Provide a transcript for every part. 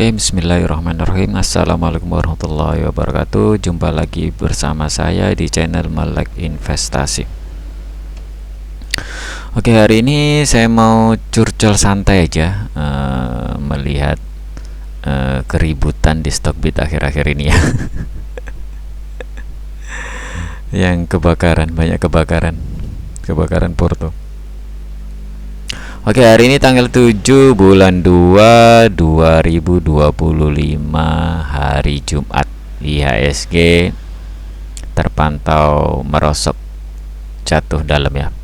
Oke, bismillahirrahmanirrahim. Assalamualaikum warahmatullahi wabarakatuh. Jumpa lagi bersama saya di channel Melek Investasi. Oke, hari ini saya mau curcol santai aja, melihat keributan di Stockbit akhir-akhir ini ya. Yang banyak kebakaran Porto. Oke, hari ini tanggal 7 bulan 2 2025, hari Jumat. IHSG terpantau merosot, jatuh dalam ya,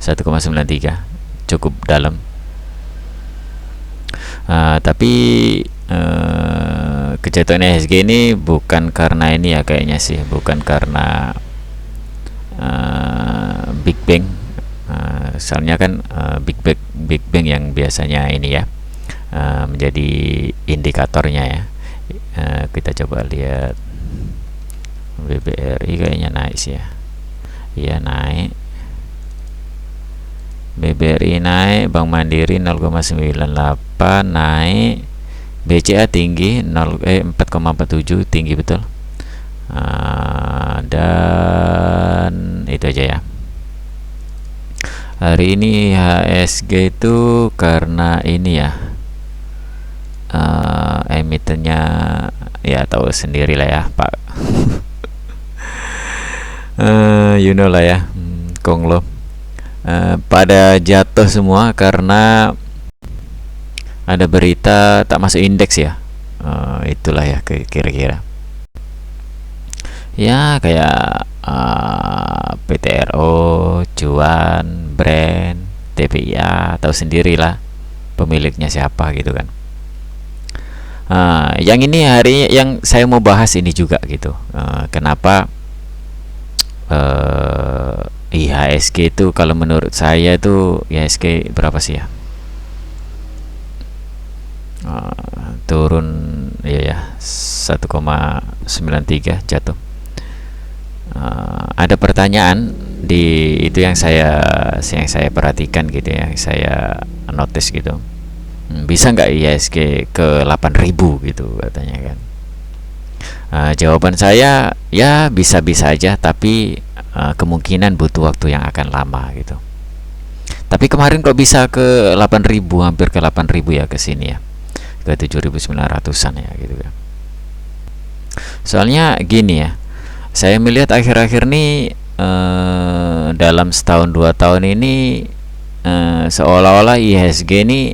1,93, cukup dalam. Tapi kejatuhan IHSG ini bukan karena ini ya, kayaknya sih bukan karena Big Bang. Soalnya kan Big Bang yang biasanya ini ya, menjadi indikatornya ya. Kita coba lihat BBRI, kayaknya naik sih ya. Iya, naik. BBRI naik, Bank Mandiri 0,98 naik, BCA tinggi 4,47, tinggi betul. Dan itu aja ya. Hari ini HSG itu karena ini ya, emitennya ya tahu sendiri lah ya Pak. You know lah ya, Konglo. Pada jatuh semua karena ada berita tak masuk indeks ya. Itulah ya kira-kira ya, kayak PTRO, Cuan, Brand, TPIA, tahu sendirilah pemiliknya siapa gitu kan. Yang ini hari yang saya mau bahas ini juga gitu. Kenapa IHSG itu kalau menurut saya itu IHSG berapa sih ya? Turun ya 1,93 jatuh. Ada pertanyaan di itu yang saya perhatikan gitu ya, saya notice gitu. Bisa nggak IHSG ke 8.000 gitu katanya kan. Jawaban saya ya bisa-bisa aja, tapi kemungkinan butuh waktu yang akan lama gitu. Tapi kemarin kok bisa ke 8.000, hampir ke 8.000 ya ke sini ya, ke 7.900-an ya gitu kan. Soalnya gini ya, saya melihat akhir-akhir ini dalam setahun 2 tahun ini seolah-olah IHSG ini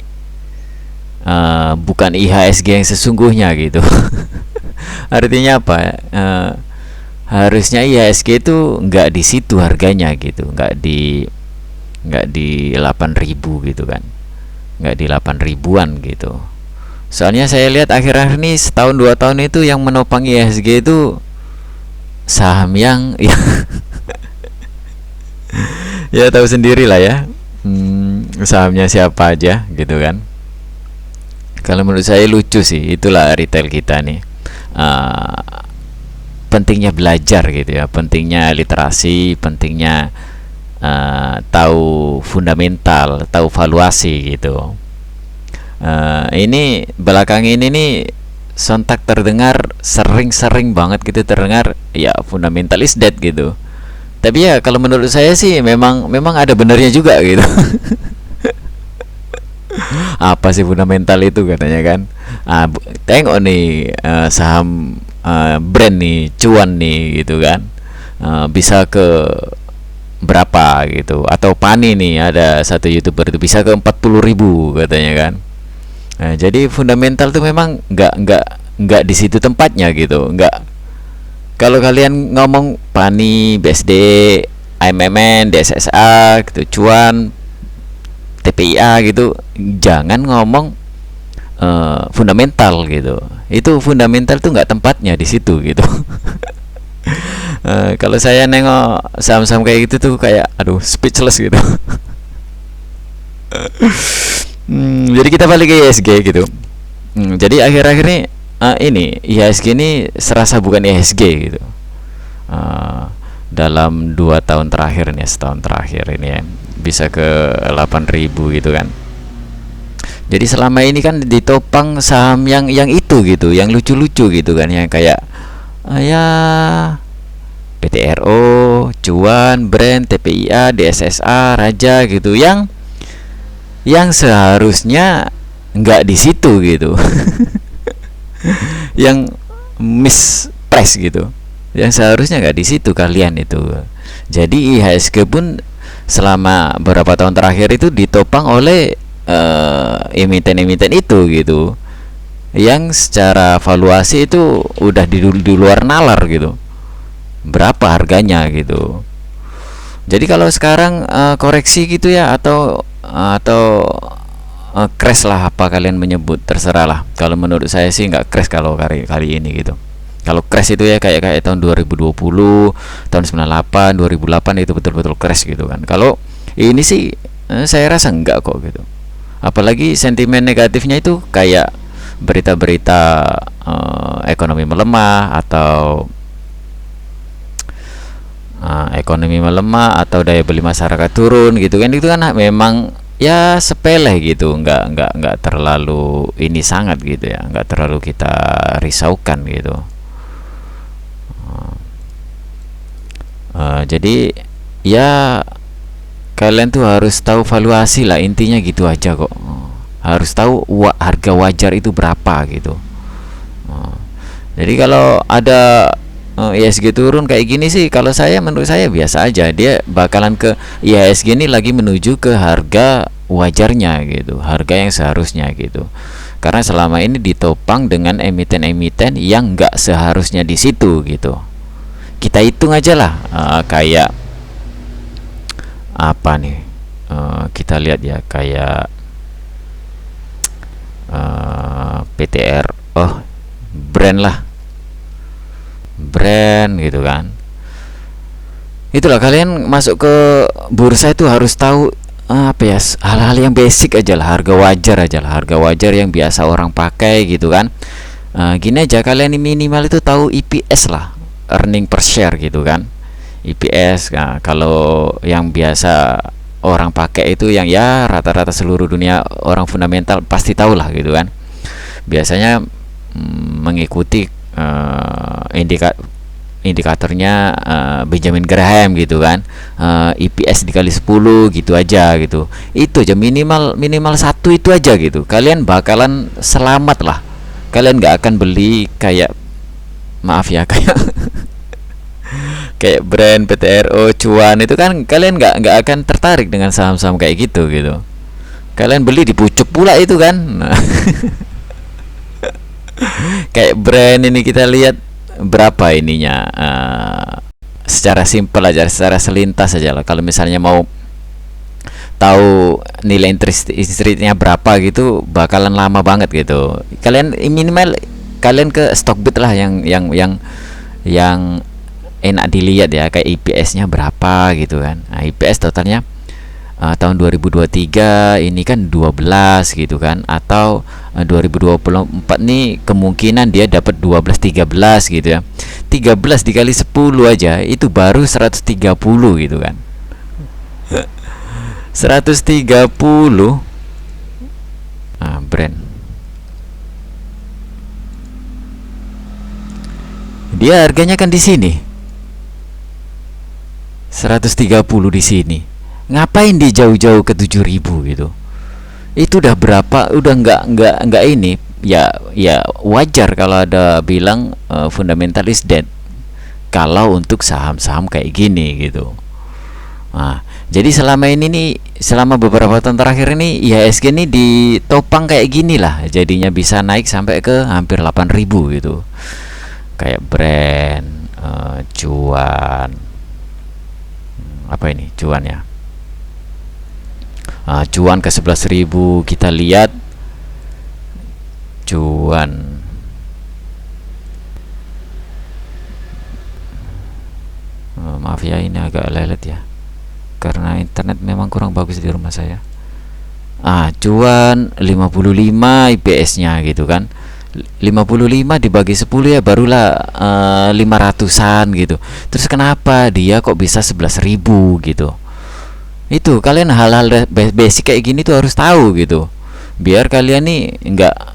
bukan IHSG yang sesungguhnya gitu. Artinya apa? Harusnya IHSG itu nggak di situ harganya gitu, nggak di 8.000 gitu kan, nggak di 8.000-an gitu. Soalnya saya lihat akhir-akhir ini setahun 2 tahun itu yang menopang IHSG itu saham yang ya, ya tahu sendiri lah ya, sahamnya siapa aja gitu kan. Kalau menurut saya lucu sih, itulah retail kita nih. Pentingnya belajar gitu ya, pentingnya literasi, pentingnya tahu fundamental, tahu valuasi gitu. Ini belakang ini nih sontak terdengar sering banget gitu, terdengar ya fundamental is dead gitu. Tapi ya kalau menurut saya sih memang ada benarnya juga gitu. Apa sih fundamental itu katanya kan? Tengok nih saham brand nih, Cuan nih gitu kan, bisa ke berapa gitu. Atau Pani nih, ada satu YouTuber itu bisa ke 40.000 katanya kan. Jadi fundamental tuh memang nggak di situ tempatnya gitu. Nggak, kalau kalian ngomong Pani, BSD, AMMN, DSSA gitu, Cuan, TPIA gitu, jangan ngomong fundamental gitu. Itu fundamental tuh nggak tempatnya di situ gitu. Kalau saya nengok saham-saham kayak gitu tuh kayak aduh, speechless gitu. Jadi kita balik ke IHSG gitu. Jadi akhir-akhir ini IHSG ini serasa bukan IHSG gitu. Dalam 2 tahun terakhir nih, setahun terakhir ini ya, bisa ke 8.000 gitu kan. Jadi selama ini kan ditopang saham yang itu gitu, yang lucu-lucu gitu kan, yang kayak ya PTRO, Cuan, Brand, TPIA, DSSA, Raja gitu, yang seharusnya nggak di situ gitu. Yang mispress gitu, yang seharusnya nggak di situ kalian itu. Jadi IHSG pun selama beberapa tahun terakhir itu ditopang oleh emiten-emiten itu gitu, yang secara valuasi itu udah di luar nalar gitu, berapa harganya gitu. Jadi kalau sekarang koreksi gitu ya, atau crash lah, apa kalian menyebut, terserah lah. Kalau menurut saya sih nggak crash kalau kali ini gitu. Kalau crash itu ya kayak tahun 2020, tahun 98, 2008 itu betul-betul crash gitu kan. Kalau ini sih saya rasa enggak kok gitu. Apalagi sentimen negatifnya itu kayak berita-berita ekonomi melemah, atau daya beli masyarakat turun gitu kan. Itu kan memang ya sepele gitu, nggak terlalu ini sangat gitu ya, nggak terlalu kita risaukan gitu. Jadi ya kalian tuh harus tahu valuasi lah, intinya gitu aja kok. Harus tahu harga wajar itu berapa gitu. Jadi kalau ada IHSG turun kayak gini sih, kalau menurut saya biasa aja. Dia bakalan ke IHSG ini lagi menuju ke harga wajarnya gitu, harga yang seharusnya gitu. Karena selama ini ditopang dengan emiten-emiten yang nggak seharusnya di situ gitu. Kita hitung aja lah, kayak apa nih, kita lihat ya, kayak PTR, brand lah, brand gitu kan. Itulah, kalian masuk ke bursa itu harus tahu apa ya, hal-hal yang basic aja lah, harga wajar yang biasa orang pakai gitu kan. Gini aja, kalian minimal itu tahu EPS lah, earning per share gitu kan, EPS. Nah, kalau yang biasa orang pakai itu yang ya rata-rata seluruh dunia orang fundamental pasti tahu lah gitu kan. Biasanya mengikuti indikatornya Benjamin Graham gitu kan, EPS dikali 10 gitu aja gitu. Itu aja, minimal satu itu aja gitu, kalian bakalan selamat lah. Kalian nggak akan beli kayak, maaf ya, kayak brand, PTRO, Cuan itu kan kalian nggak akan tertarik dengan saham-saham kayak gitu. Kalian beli di pucuk pula itu kan. Nah, kayak brand ini kita lihat berapa ininya, secara simpel aja, secara selintas aja lah. Kalau misalnya mau tahu nilai interest rate-nya berapa gitu, bakalan lama banget gitu. Kalian minimal kalian ke Stockbit lah, yang enak dilihat ya, kayak IPS-nya berapa gitu kan. Nah, IPS totalnya tahun 2023 ini kan 12 gitu kan, atau 2024 nih kemungkinan dia dapat 12 13 gitu ya. 13 dikali 10 aja itu baru 130 gitu kan. 130. Brand. Dia harganya kan di sini. 130 di sini. Ngapain dia jauh-jauh ke 7.000 gitu? Itu udah berapa? Udah nggak ini. Ya wajar kalau ada bilang fundamental is dead kalau untuk saham-saham kayak gini gitu. Nah, jadi selama ini nih, selama beberapa tahun terakhir ini IHSG ini ditopang kayak gini lah, jadinya bisa naik sampai ke hampir 8.000 gitu. Kayak brand, Cuan, apa ini, Cuan ya, Cuan ke 11.000. Kita lihat Cuan, maaf ya ini agak lelet ya, karena internet memang kurang bagus di rumah saya. Cuan 55 IPS-nya gitu kan. 55 dibagi 10 ya barulah 500-an gitu. Terus kenapa dia kok bisa 11.000 gitu? Itu kalian hal-hal basic kayak gini tuh harus tahu gitu. biar kalian nih nggak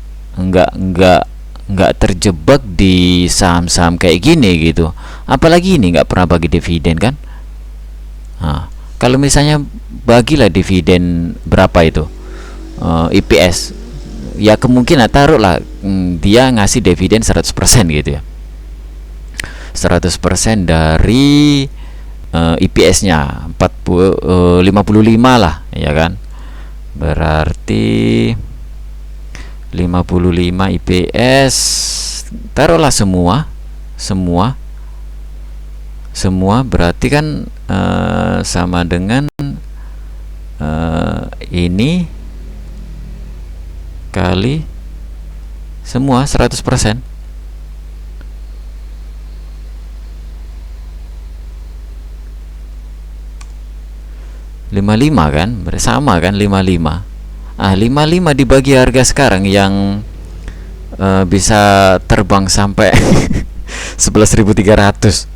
nggak terjebak di saham-saham kayak gini gitu. Apalagi ini nggak pernah bagi dividen kan. Nah, kalau misalnya bagilah dividen berapa itu, IPS, ya kemungkinan taruhlah dia ngasih dividen 100% gitu ya, 100% dari IPS-nya 55 lah ya kan, berarti 55 IPS, taruhlah semua berarti kan sama dengan ini kali semua 100%. 55 kan, bersama kan 55. 55 dibagi harga sekarang yang bisa terbang sampai 11.300.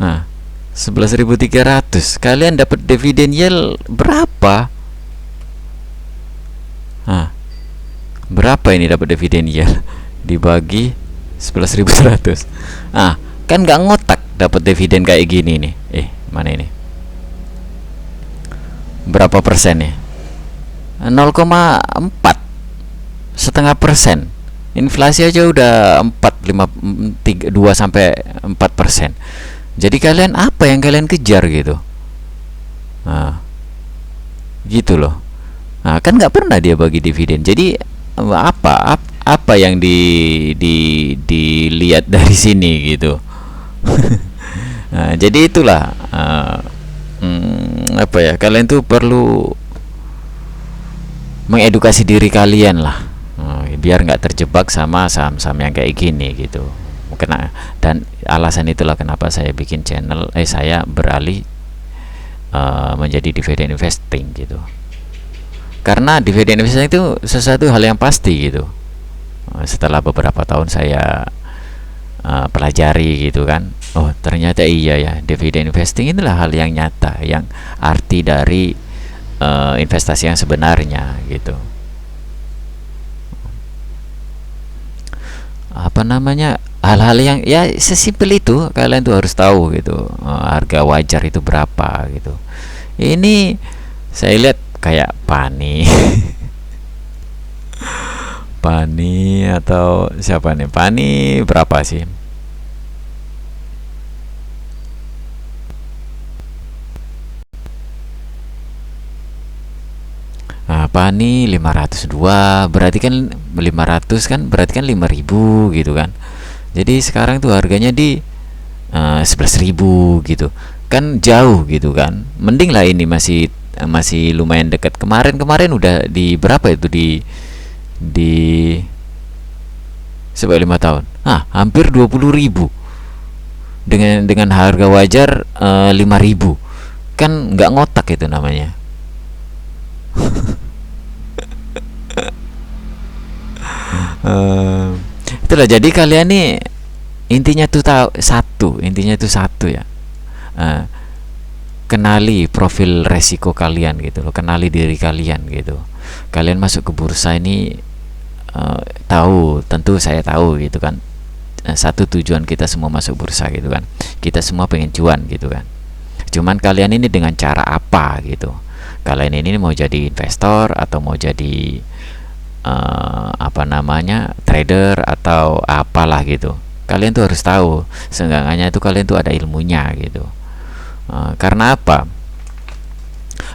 Nah, 11.300 kalian dapat dividen yield berapa? Nah, berapa ini dapat dividen yield dibagi 11.100? Ah, kan nggak ngotak dapat dividen kayak gini nih. Mana ini? Berapa persennya? 0,4, setengah persen. Inflasi aja udah 2 sampai 4%. Jadi kalian apa yang kalian kejar gitu? Nah, gitu loh. Nah, kan nggak pernah dia bagi dividen. Jadi apa yang dilihat dari sini gitu. Nah, jadi itulah apa ya? Kalian tuh perlu mengedukasi diri kalian lah, biar nggak terjebak sama saham-saham yang kayak gini gitu. Dan alasan itulah kenapa saya bikin channel, saya beralih menjadi dividen investing gitu. Karena dividen investing itu sesuatu hal yang pasti gitu. Setelah beberapa tahun saya pelajari gitu kan, oh ternyata iya ya, dividen investing itulah hal yang nyata, yang arti dari investasi yang sebenarnya gitu. Apa namanya, hal-hal yang ya sesimpel itu kalian tuh harus tahu gitu, harga wajar itu berapa gitu. Ini saya lihat kayak Pani Pani atau siapa nih, Pani berapa sih? Pani 502, berarti kan 500 kan, berarti kan 5.000 gitu kan. Jadi sekarang tuh harganya di 11.000 gitu kan, jauh gitu kan. Mending lah ini masih lumayan dekat. Kemarin udah di berapa itu, di sebagai 5 tahun, hampir 20.000 dengan harga wajar 5.000, kan nggak ngotak itu namanya. Itulah, jadi kalian nih intinya tuh satu ya, kenali profil resiko kalian gitu loh, kenali diri kalian gitu. Kalian masuk ke bursa ini, tentu saya tahu gitu kan, satu tujuan kita semua masuk bursa gitu kan, kita semua pengen cuan gitu kan. Cuman kalian ini dengan cara apa gitu? Kalian ini mau jadi investor atau mau jadi trader atau apalah gitu. Kalian tuh harus tahu, seenggaknya itu kalian tuh ada ilmunya gitu. Karena apa?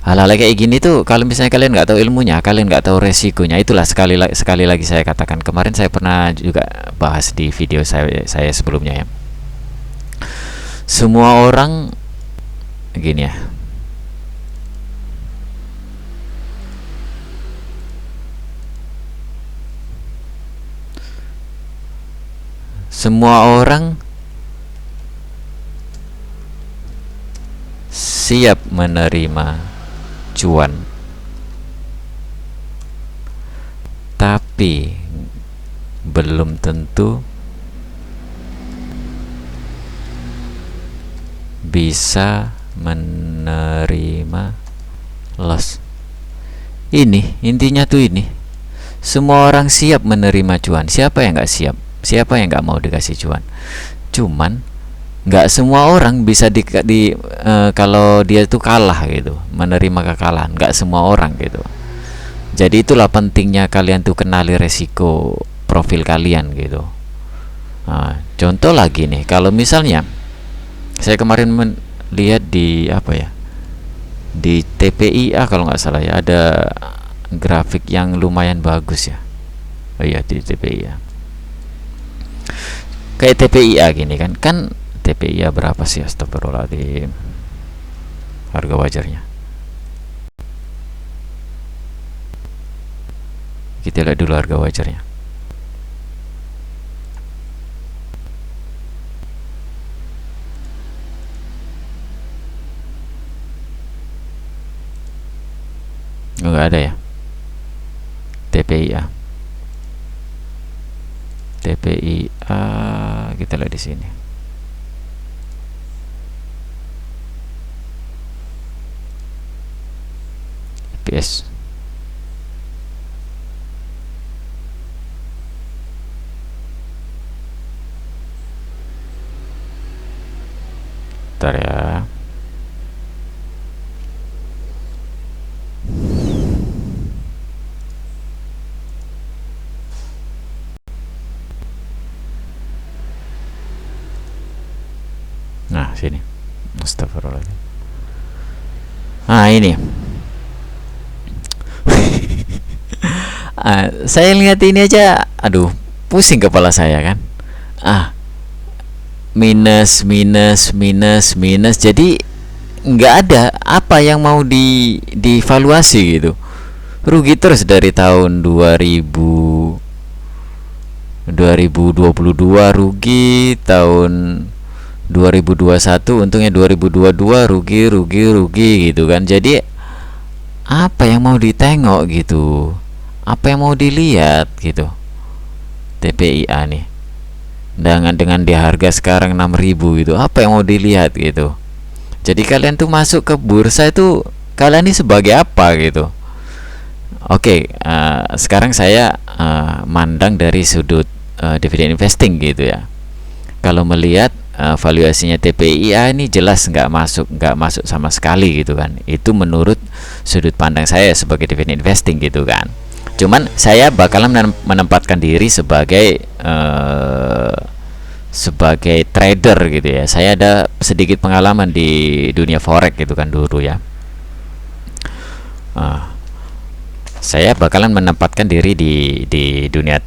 Hal-hal kayak gini tuh, kalau misalnya kalian nggak tahu ilmunya, kalian nggak tahu resikonya, itulah sekali lagi saya katakan. Kemarin saya pernah juga bahas di video saya sebelumnya ya. Semua orang gini ya, semua orang siap menerima cuan, tapi belum tentu bisa menerima loss. Ini intinya tuh ini, Semua orang siap menerima cuan. Siapa yang nggak siap? Siapa yang nggak mau dikasih cuan? Cuman nggak semua orang bisa kalau dia itu kalah gitu, menerima kekalahan. Nggak semua orang gitu. Jadi itulah pentingnya kalian tuh kenali resiko profil kalian gitu. Nah, contoh lagi nih, kalau misalnya saya kemarin lihat di apa ya, di TPIA kalau nggak salah ya, ada grafik yang lumayan bagus ya. Oh iya, di TPIA. Kayak TPIA gini kan TPIA berapa sih, astagfirullahaladzim, harga wajarnya. Kita lihat dulu harga wajarnya. Nggak ada ya TPIA. TPIA kita lihat di sini. PS. Bentar ya. Nah, sini. Astagfirullahaladzim. Nah, ini. Saya lihat ini aja, aduh, pusing kepala saya kan. Minus minus minus minus, jadi nggak ada apa yang mau divaluasi gitu. Rugi terus dari tahun 2022 rugi, tahun 2021 untungnya, 2022 rugi rugi rugi gitu kan. Jadi apa yang mau ditengok gitu, apa yang mau dilihat gitu. TPIA nih dengan di harga sekarang 6.000 gitu, apa yang mau dilihat gitu. Jadi kalian tuh masuk ke bursa itu, kalian ini sebagai apa gitu. Oke, sekarang saya mandang dari sudut dividend investing gitu ya. Kalau melihat valuasinya TPIA ini jelas nggak masuk sama sekali gitu kan. Itu menurut sudut pandang saya sebagai dividend investing gitu kan. Cuman saya bakalan menempatkan diri sebagai trader gitu ya. Saya ada sedikit pengalaman di dunia forex gitu kan dulu ya. Saya bakalan menempatkan diri di dunia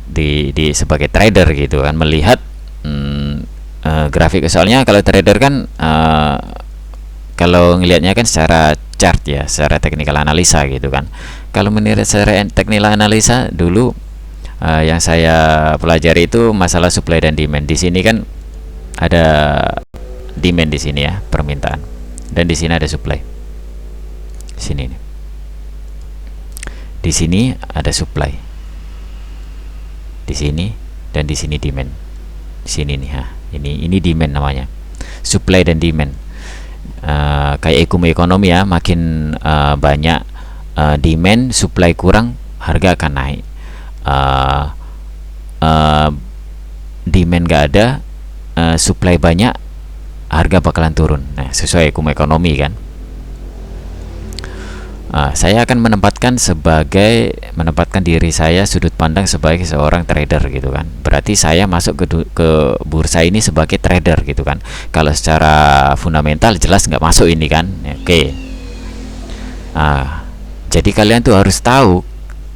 sebagai trader gitu kan, melihat grafik. Soalnya kalau trader kan kalau ngelihatnya kan secara chart ya, secara technical analisa gitu kan. Kalau menilai secara technical analisa dulu, yang saya pelajari itu masalah supply dan demand. Di sini kan ada demand di sini ya, permintaan, dan di sini ada supply. Sini nih. Di sini ada supply. Di sini dan di sini demand. Di sini nih ha. Ini demand namanya. Supply dan demand. Kayak ekonomi ya, makin banyak demand, supply kurang, harga akan naik. Demand gak ada, supply banyak, harga bakalan turun. Nah, sesuai ekonomi kan. Saya akan menempatkan diri saya, sudut pandang sebagai seorang trader gitu kan. Berarti saya masuk ke bursa ini sebagai trader gitu kan. Kalau secara fundamental jelas nggak masuk ini kan. Oke. Jadi kalian tuh harus tahu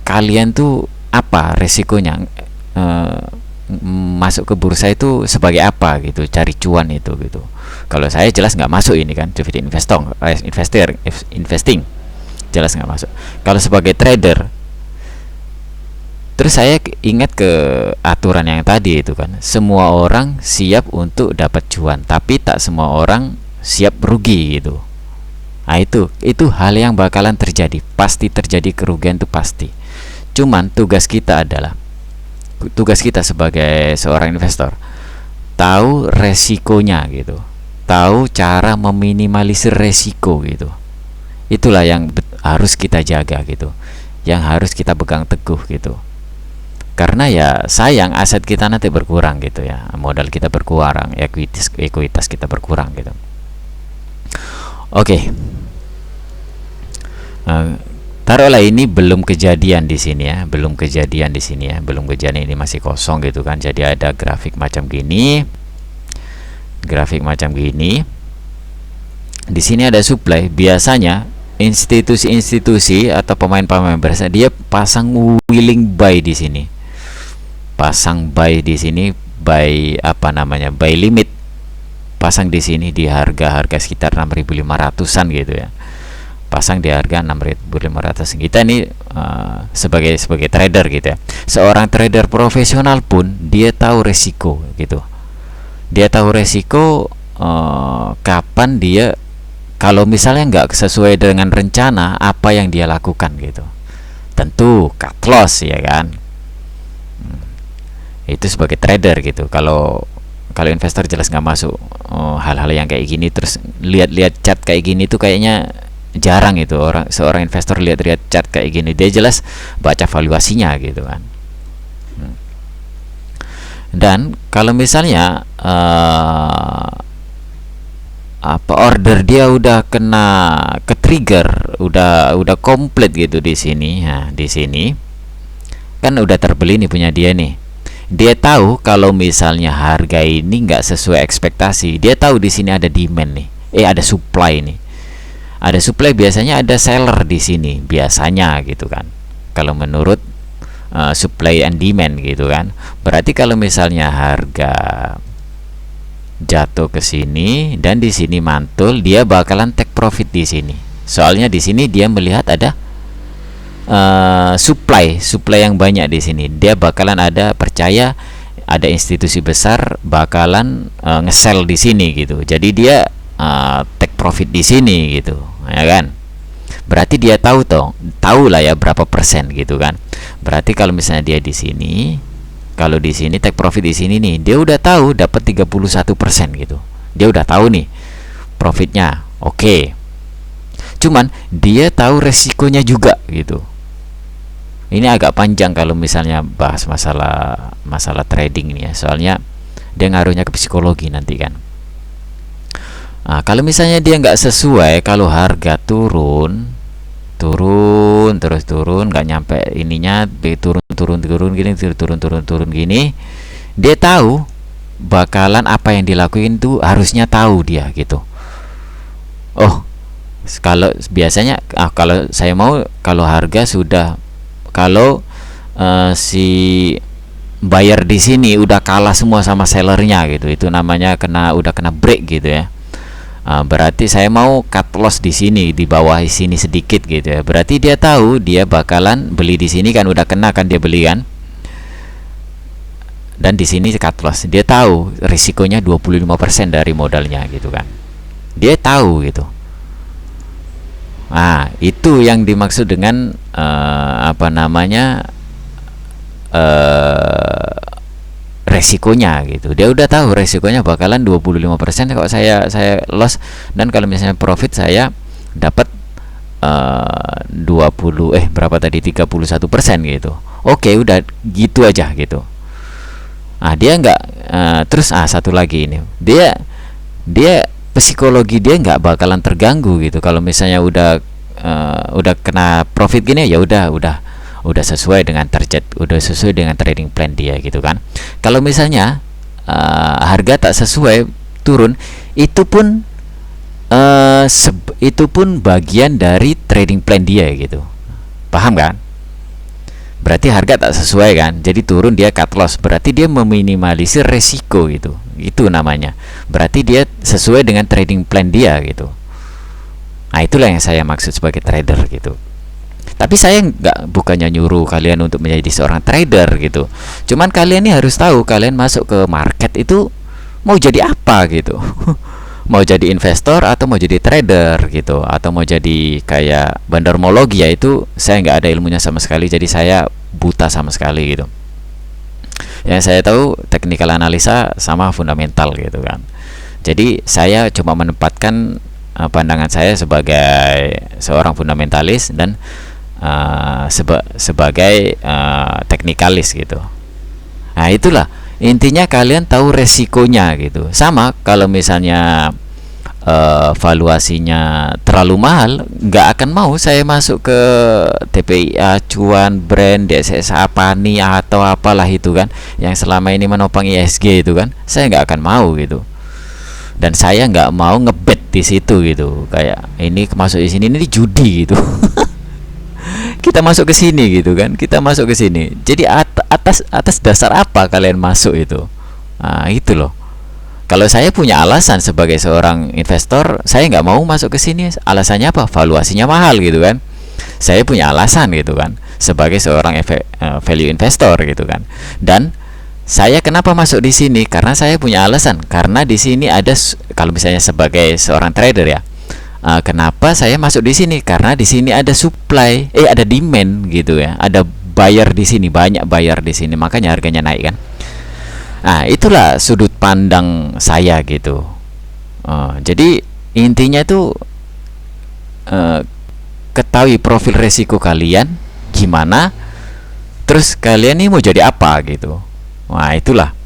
kalian tuh apa resikonya, masuk ke bursa itu sebagai apa gitu, cari cuan itu gitu. Kalau saya jelas nggak masuk ini kan, dividend investing jelas nggak masuk. Kalau sebagai trader, terus saya ingat ke aturan yang tadi itu kan, semua orang siap untuk dapat cuan, tapi tak semua orang siap rugi gitu. Nah itu hal yang bakalan terjadi, pasti terjadi kerugian itu pasti. Cuman tugas kita sebagai seorang investor, tahu resikonya gitu, tahu cara meminimalisir resiko gitu. Itulah yang harus kita jaga gitu, yang harus kita pegang teguh gitu. Karena ya sayang aset kita nanti berkurang gitu ya, modal kita berkurang, ekuitas kita berkurang gitu. Oke. Taruhlah ini belum kejadian di sini ya, belum kejadian di sini ya, belum kejadian, ini masih kosong gitu kan. Jadi ada grafik macam gini, grafik macam gini. Di sini ada supply. Biasanya institusi-institusi atau pemain-pemain besar dia pasang willing buy di sini, pasang buy di sini, buy apa namanya, buy limit, pasang di sini di harga sekitar 6.500-an gitu ya, pasang di harga 6.500. Kita ini sebagai trader gitu ya, seorang trader profesional pun dia tahu resiko gitu, dia tahu resiko kapan dia, kalau misalnya nggak sesuai dengan rencana, apa yang dia lakukan gitu. Tentu cut loss ya kan. Itu sebagai trader gitu. Kalau investor jelas nggak masuk hal-hal yang kayak gini. Terus lihat-lihat chart kayak gini tuh kayaknya jarang itu seorang investor lihat-lihat chart kayak gini. Dia jelas baca valuasinya gitu kan. Dan kalau misalnya order dia udah kena ke trigger, udah komplit gitu di sini. Nah, di sini kan udah terbeli nih punya dia nih. Dia tahu kalau misalnya harga ini nggak sesuai ekspektasi, dia tahu di sini ada demand nih, ada supply nih. Ada supply, biasanya ada seller di sini biasanya gitu kan. Kalau menurut supply and demand gitu kan. Berarti kalau misalnya harga jatuh ke sini dan di sini mantul, dia bakalan take profit di sini. Soalnya di sini dia melihat ada supply yang banyak di sini. Dia bakalan percaya ada institusi besar bakalan nge-sell di sini gitu. Jadi dia take profit di sini gitu, ya kan? Berarti dia tahu lah ya berapa persen gitu kan. Berarti kalau misalnya dia di sini, kalau di sini take profit di sini nih, dia udah tahu dapat 31% gitu. Dia udah tahu nih profitnya. Oke. Cuman dia tahu resikonya juga gitu. Ini agak panjang kalau misalnya bahas masalah trading ini ya. Soalnya dia ngaruhnya ke psikologi nanti kan. Nah, kalau misalnya dia nggak sesuai, kalau harga turun terus turun, nggak nyampe ininya, turun gini, dia tahu bakalan apa yang dilakuin tuh harusnya tahu dia gitu. Oh, kalau biasanya kalau saya mau, kalau harga sudah, kalau si buyer di sini udah kalah semua sama sellernya gitu, itu namanya udah kena break gitu ya. Berarti saya mau cut loss di sini, di bawah sini sedikit gitu ya. Berarti dia tahu dia bakalan beli di sini kan, udah kena kan dia beli kan. Dan di sini cut loss. Dia tahu risikonya 25% dari modalnya gitu kan. Dia tahu gitu. Nah, itu yang dimaksud dengan resikonya gitu. Dia udah tahu resikonya bakalan 25% kalau saya loss, dan kalau misalnya profit saya dapat 31% gitu. Oke, udah gitu aja gitu. Dia nggak terus satu lagi ini. Dia psikologi dia nggak bakalan terganggu gitu. Kalau misalnya udah kena profit gini, ya udah sesuai dengan target, udah sesuai dengan trading plan dia gitu kan. Kalau misalnya harga tak sesuai, turun, itu pun bagian dari trading plan dia gitu. Paham kan? Berarti harga tak sesuai kan, jadi turun, dia cut loss, berarti dia meminimalisir resiko gitu. Itu namanya. Berarti dia sesuai dengan trading plan dia gitu. Nah, itulah yang saya maksud sebagai trader gitu. Tapi saya bukannya nyuruh kalian untuk menjadi seorang trader gitu. Cuman kalian ini harus tahu, kalian masuk ke market itu mau jadi apa gitu. Mau jadi investor atau mau jadi trader gitu, atau mau jadi kayak bandarmologi, ya itu saya nggak ada ilmunya sama sekali, jadi saya buta sama sekali gitu. Yang saya tahu technical analisa sama fundamental gitu kan. Jadi saya cuma menempatkan pandangan saya sebagai seorang fundamentalis, dan sebagai teknikalis gitu. Nah, itulah intinya, kalian tahu resikonya gitu. Sama kalau misalnya valuasinya terlalu mahal, nggak akan mau saya masuk ke TPIA, Cuan, Brand, DSSA, Pani atau apalah itu kan, yang selama ini menopang ISG itu kan, saya nggak akan mau gitu. Dan saya nggak mau ngebet di situ gitu, kayak ini masuk di sini, ini judi gitu. Kita masuk ke sini gitu kan, kita masuk ke sini, jadi atas dasar apa kalian masuk itu? Nah, itu loh. Kalau saya punya alasan sebagai seorang investor, saya nggak mau masuk ke sini. Alasannya apa? Valuasinya mahal gitu kan. Saya punya alasan gitu kan, sebagai seorang value investor gitu kan. Dan saya kenapa masuk di sini? Karena saya punya alasan. Karena di sini ada, kalau misalnya sebagai seorang trader ya, kenapa saya masuk di sini? Karena di sini ada supply, ada demand gitu ya. Ada buyer di sini, banyak buyer di sini, makanya harganya naik kan. Nah, itulah sudut pandang saya gitu. Jadi intinya itu, ketahui profil resiko kalian gimana, terus kalian ini mau jadi apa gitu. Nah, itulah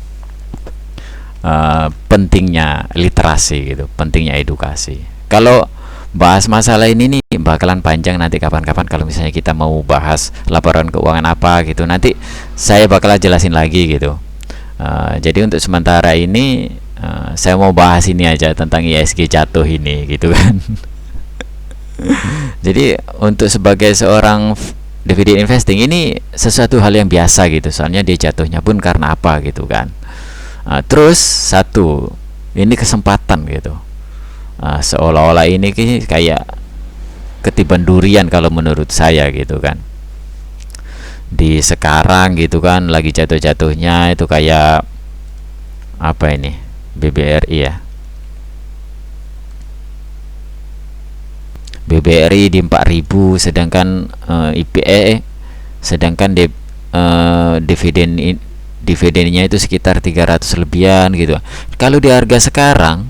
pentingnya literasi gitu, pentingnya edukasi. Kalau bahas masalah ini nih bakalan panjang, nanti kapan-kapan kalau misalnya kita mau bahas laporan keuangan apa gitu, nanti saya bakal jelasin lagi gitu. Jadi untuk sementara ini, saya mau bahas ini aja tentang ISG jatuh ini gitu kan. Jadi untuk sebagai seorang dividend investing ini sesuatu hal yang biasa gitu, soalnya dia jatuhnya pun karena apa gitu kan. Terus satu, ini kesempatan gitu. Seolah-olah ini kayak ketiban durian kalau menurut saya gitu kan. Di sekarang gitu kan lagi jatuh-jatuhnya itu kayak apa ini, BBRI ya, BBRI di 4.000, sedangkan sedangkan dividennya itu sekitar 300 lebihan gitu. Kalau di harga sekarang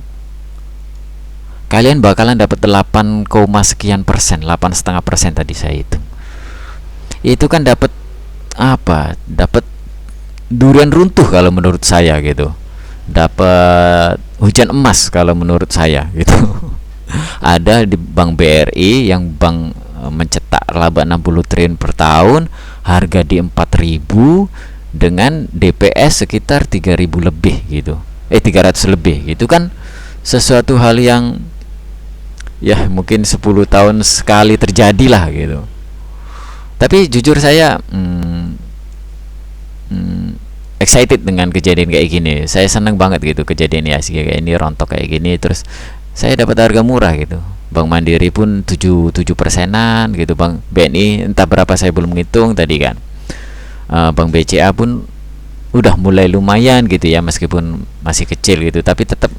kalian bakalan dapat 8, sekian persen, 8,5% tadi saya hitung. Itu kan dapat apa? Dapat durian runtuh kalau menurut saya gitu. Dapat hujan emas kalau menurut saya gitu. Ada di Bank BRI yang bank mencetak laba 60 triliun per tahun, harga di 4.000 dengan DPS sekitar 3.000 lebih gitu. 300 lebih gitu kan, sesuatu hal yang ya mungkin 10 tahun sekali terjadilah gitu. Tapi jujur saya excited dengan kejadian kayak gini. Saya senang banget gitu kejadian ISG kayak ini, rontok kayak gini, terus saya dapat harga murah gitu. Bank Mandiri pun 7% gitu, Bank BNI entah berapa saya belum ngitung tadi kan. Bank BCA pun udah mulai lumayan gitu ya, meskipun masih kecil gitu, tapi tetap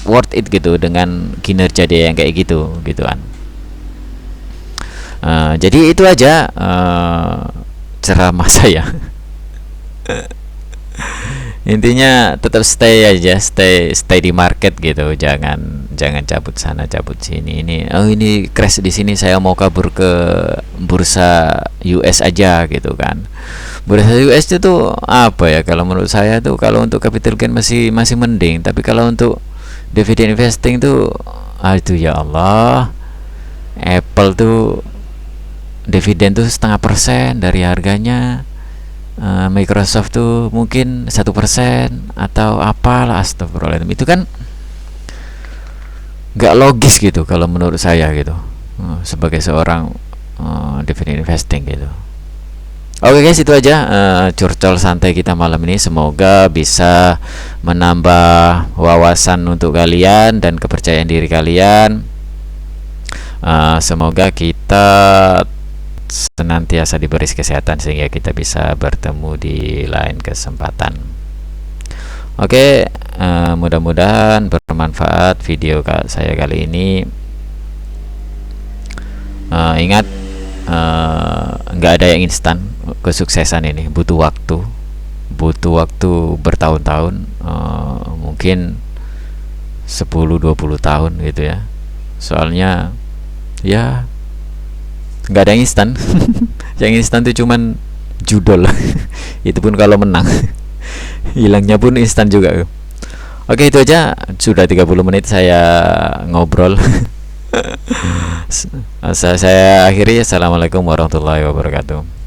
worth it gitu dengan kinerja dia yang kayak gitu kan. Jadi itu aja ceramah saya. Intinya tetap stay aja, stay di market gitu, jangan cabut sana cabut sini. Ini crash di sini, saya mau kabur ke bursa US aja gitu kan. Bursa US itu apa ya, kalau menurut saya tuh kalau untuk capital gain masih mending, tapi kalau untuk dividend investing tuh aduh ya Allah, Apple tuh dividen tuh 0,5% dari harganya, Microsoft tuh mungkin 1% atau apalah, astagfirullahaladzim. Itu kan nggak logis gitu kalau menurut saya gitu, sebagai seorang dividend investing gitu. Oke guys, itu aja curcol santai kita malam ini. Semoga bisa menambah wawasan untuk kalian dan kepercayaan diri kalian. Semoga kita senantiasa diberi kesehatan sehingga kita bisa bertemu di lain kesempatan. Oke, mudah-mudahan bermanfaat video saya kali ini. Ingat, nggak ada yang instan. Kesuksesan ini butuh waktu bertahun-tahun, mungkin 10-20 tahun gitu ya. Soalnya ya nggak ada yang instan. Yang instan itu cuman judol. Itu pun kalau menang. Hilangnya pun instan juga. Oke, itu aja, sudah 30 menit saya ngobrol. Saya akhiri. Assalamualaikum warahmatullahi wabarakatuh.